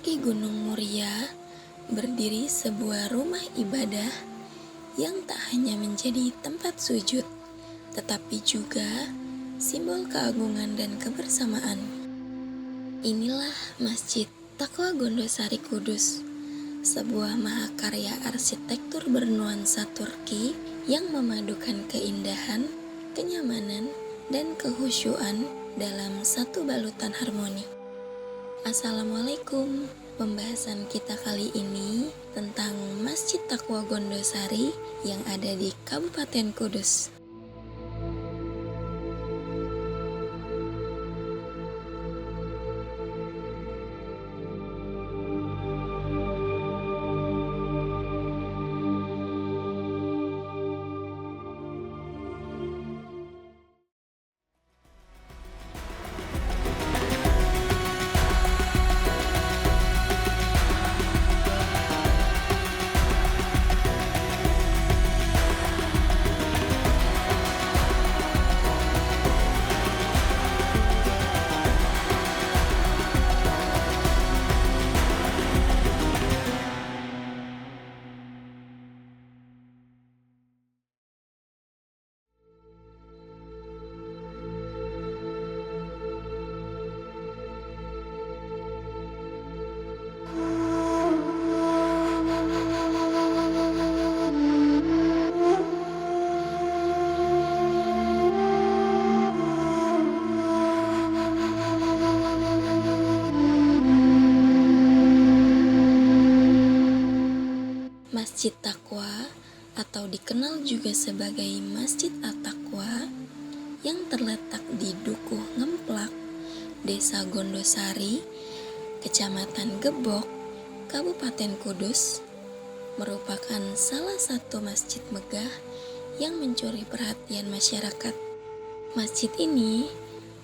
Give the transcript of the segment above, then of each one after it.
kaki Gunung Muria berdiri sebuah rumah ibadah yang tak hanya menjadi tempat sujud, tetapi juga simbol keagungan dan kebersamaan. Inilah Masjid Taqwa Gondosari Kudus, sebuah mahakarya arsitektur bernuansa Turki yang memadukan keindahan, kenyamanan, dan kehusyuan dalam satu balutan harmoni. Assalamualaikum. Pembahasan kita kali ini tentang Masjid Taqwa Gondosari yang ada di Kabupaten Kudus. Masjid Taqwa atau dikenal juga sebagai Masjid At-Taqwa yang terletak di Dukuh Ngemplak, Desa Gondosari, Kecamatan Gebok, Kabupaten Kudus, merupakan salah satu masjid megah yang mencuri perhatian masyarakat. Masjid ini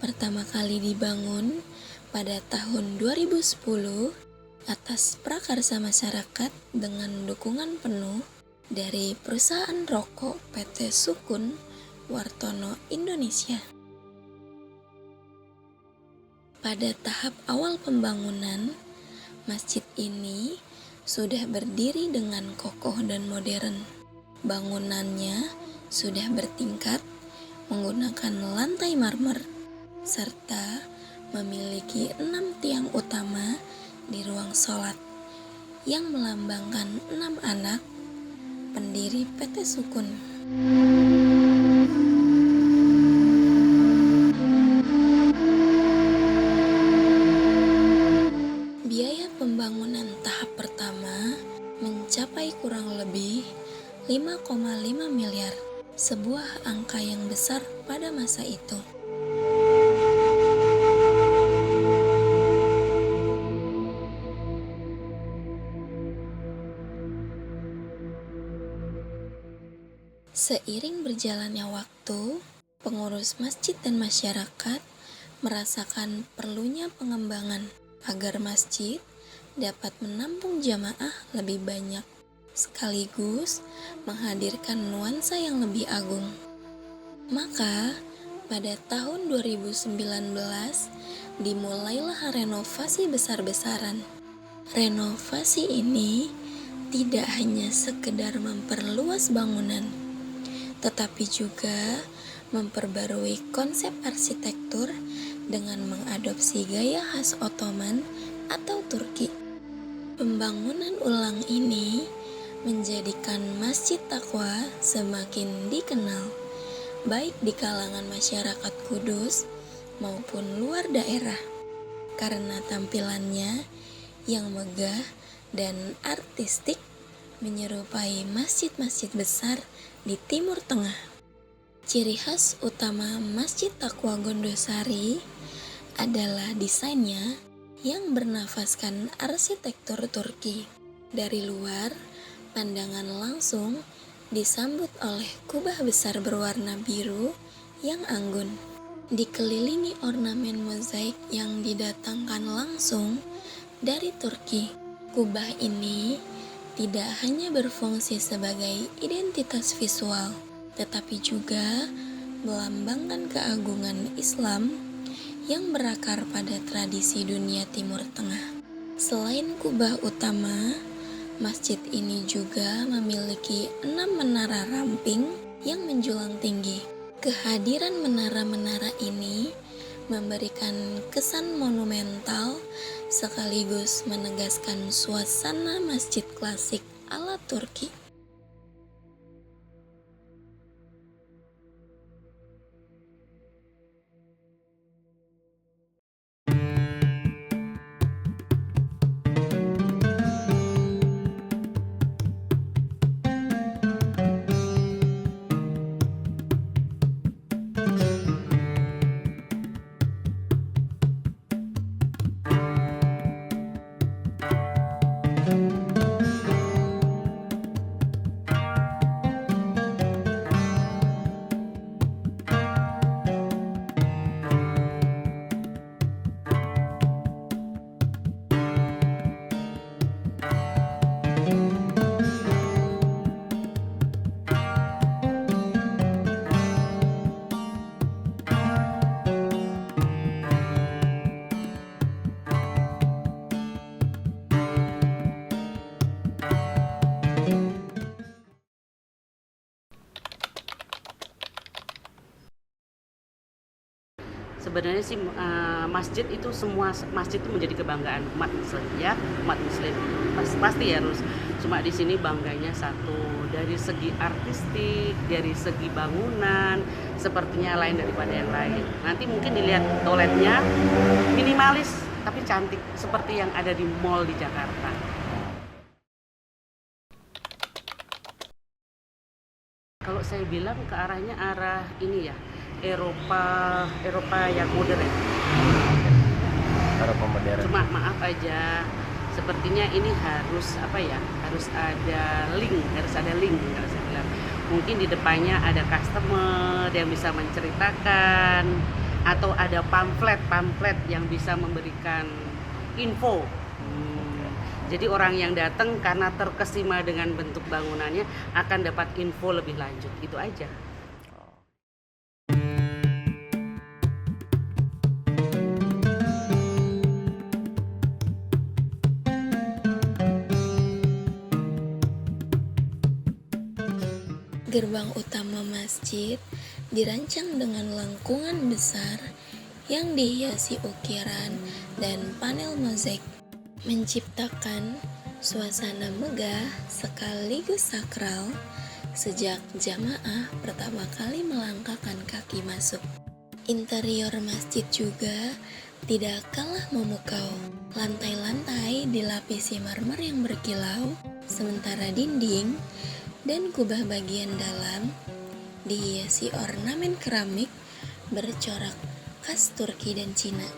pertama kali dibangun pada tahun 2010 atas prakarsa masyarakat dengan dukungan penuh dari perusahaan rokok PT Sukun Wartono Indonesia. Pada tahap awal pembangunan, masjid ini sudah berdiri dengan kokoh dan modern. Bangunannya sudah bertingkat menggunakan lantai marmer serta memiliki 6 tiang utama di ruang sholat yang melambangkan 6 anak pendiri PT Sukun. Biaya pembangunan tahap pertama mencapai kurang lebih 5,5 miliar, sebuah angka yang besar pada masa itu. Seiring berjalannya waktu, pengurus masjid dan masyarakat merasakan perlunya pengembangan agar masjid dapat menampung jamaah lebih banyak, sekaligus menghadirkan nuansa yang lebih agung. Maka, pada tahun 2019 dimulailah renovasi besar-besaran. Renovasi ini tidak hanya sekedar memperluas bangunan, tetapi juga memperbarui konsep arsitektur dengan mengadopsi gaya khas Ottoman atau Turki. Pembangunan ulang ini menjadikan Masjid Taqwa semakin dikenal, baik di kalangan masyarakat Kudus maupun luar daerah, karena tampilannya yang megah dan artistik menyerupai masjid-masjid besar di Timur Tengah. Ciri khas utama Masjid Taqwa Gondosari adalah desainnya yang bernafaskan arsitektur Turki. Dari luar, pandangan langsung disambut oleh kubah besar berwarna biru yang anggun, dikelilingi ornamen mozaik yang didatangkan langsung dari Turki. Kubah ini tidak hanya berfungsi sebagai identitas visual, tetapi juga melambangkan keagungan Islam yang berakar pada tradisi dunia Timur Tengah. Selain kubah utama, masjid ini juga memiliki 6 menara ramping yang menjulang tinggi. Kehadiran menara-menara ini memberikan kesan monumental sekaligus menegaskan suasana masjid klasik ala Turki. Sebenarnya sih masjid itu, semua masjid itu menjadi kebanggaan umat Muslim ya, umat Muslim pasti harus. Cuma di sini bangganya satu, dari segi artistik, dari segi bangunan, sepertinya lain daripada yang lain. Nanti mungkin dilihat toiletnya minimalis tapi cantik seperti yang ada di mall di Jakarta. Kalau saya bilang ke arahnya arah ini ya, Eropa yang modern. Eropa modern. Cuma maaf aja, sepertinya ini harus harus ada link kalau saya bilang. Mungkin di depannya ada customer yang bisa menceritakan, atau ada pamflet yang bisa memberikan info. Jadi orang yang datang karena terkesima dengan bentuk bangunannya akan dapat info lebih lanjut. Itu aja. Gerbang utama masjid dirancang dengan lengkungan besar yang dihiasi ukiran dan panel mozaik, menciptakan suasana megah sekaligus sakral sejak jamaah pertama kali melangkahkan kaki masuk. Interior masjid juga tidak kalah memukau. Lantai-lantai dilapisi marmer yang berkilau, sementara dinding dan kubah bagian dalam dihiasi ornamen keramik bercorak khas Turki dan Cina.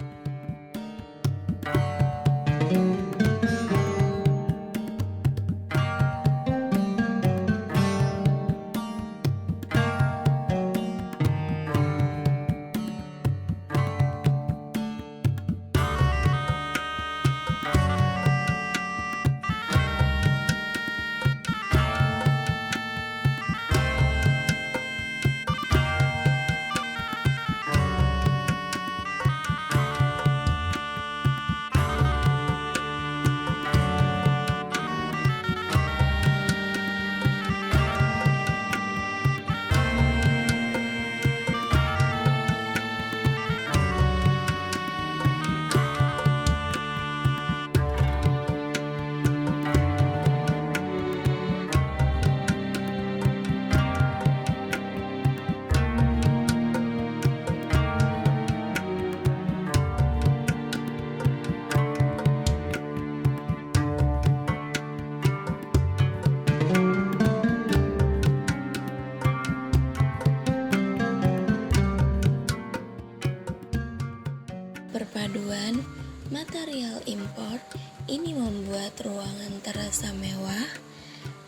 Perpaduan material impor ini membuat ruangan terasa mewah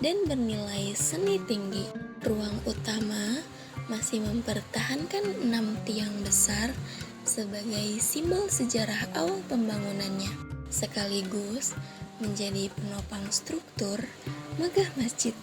dan bernilai seni tinggi. Ruang utama masih mempertahankan 6 tiang besar sebagai simbol sejarah awal pembangunannya, sekaligus menjadi penopang struktur megah masjid.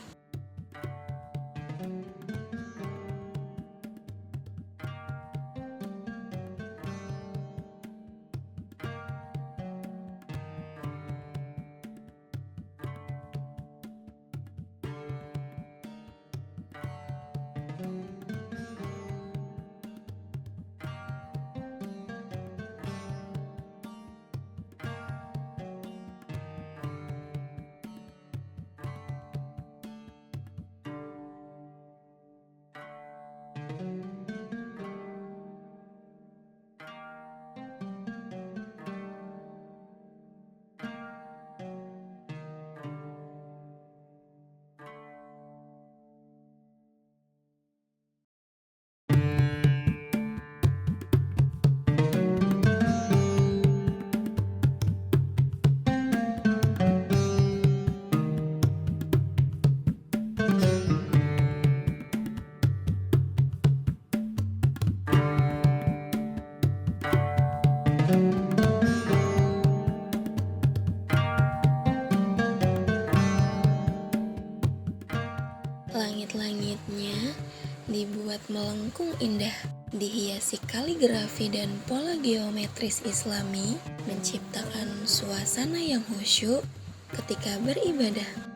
Langit-langitnya dibuat melengkung indah, dihiasi kaligrafi dan pola geometris Islami, menciptakan suasana yang khusyuk ketika beribadah.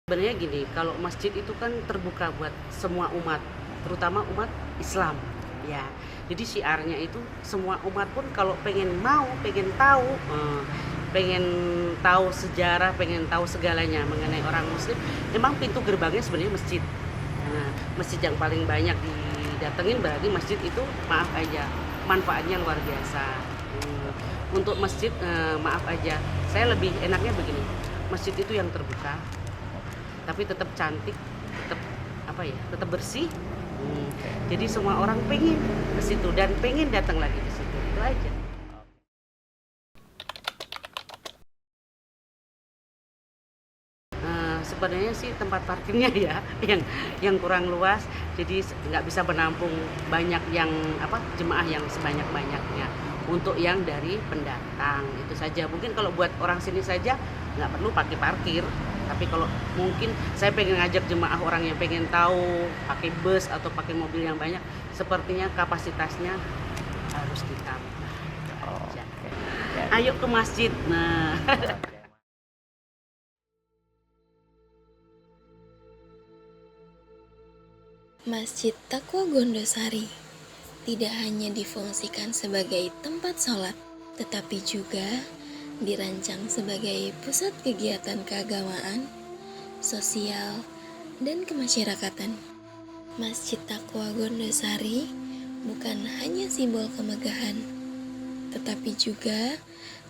Sebenarnya gini, kalau masjid itu kan terbuka buat semua umat, terutama umat Islam, ya. Jadi syiarnya itu semua umat pun kalau pengen tahu sejarah, pengen tahu segalanya mengenai orang Muslim, memang pintu gerbangnya sebenarnya masjid. Nah, masjid yang paling banyak didatengin berarti masjid itu maaf aja manfaatnya luar biasa. Untuk masjid maaf aja, saya lebih enaknya begini, masjid itu yang terbuka tapi tetap cantik, tetap bersih. Jadi semua orang pengen ke situ dan pengen datang lagi ke situ, itu aja. Sebenarnya sih tempat parkirnya ya yang kurang luas, jadi nggak bisa menampung banyak yang jemaah yang sebanyak-banyaknya. Untuk yang dari pendatang itu saja. Mungkin kalau buat orang sini saja nggak perlu pakai parkir. Tapi kalau mungkin saya pengen ngajak jemaah orang yang pengen tahu pakai bus atau pakai mobil yang banyak, sepertinya kapasitasnya harus ditambah aja. Ayo ke masjid. Nah. Masjid Taqwa Gondosari tidak hanya difungsikan sebagai tempat sholat, tetapi juga dirancang sebagai pusat kegiatan keagamaan, sosial, dan kemasyarakatan. Masjid Taqwa Gondosari bukan hanya simbol kemegahan, tetapi juga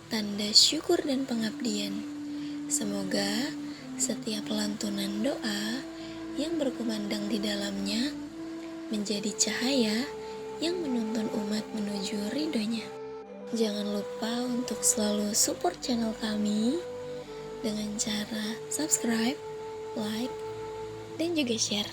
tanda syukur dan pengabdian. Semoga setiap lantunan doa yang berkumandang di dalamnya menjadi cahaya yang menuntun umat menuju ridhonya. Jangan lupa untuk selalu support channel kami dengan cara subscribe, like, dan juga share.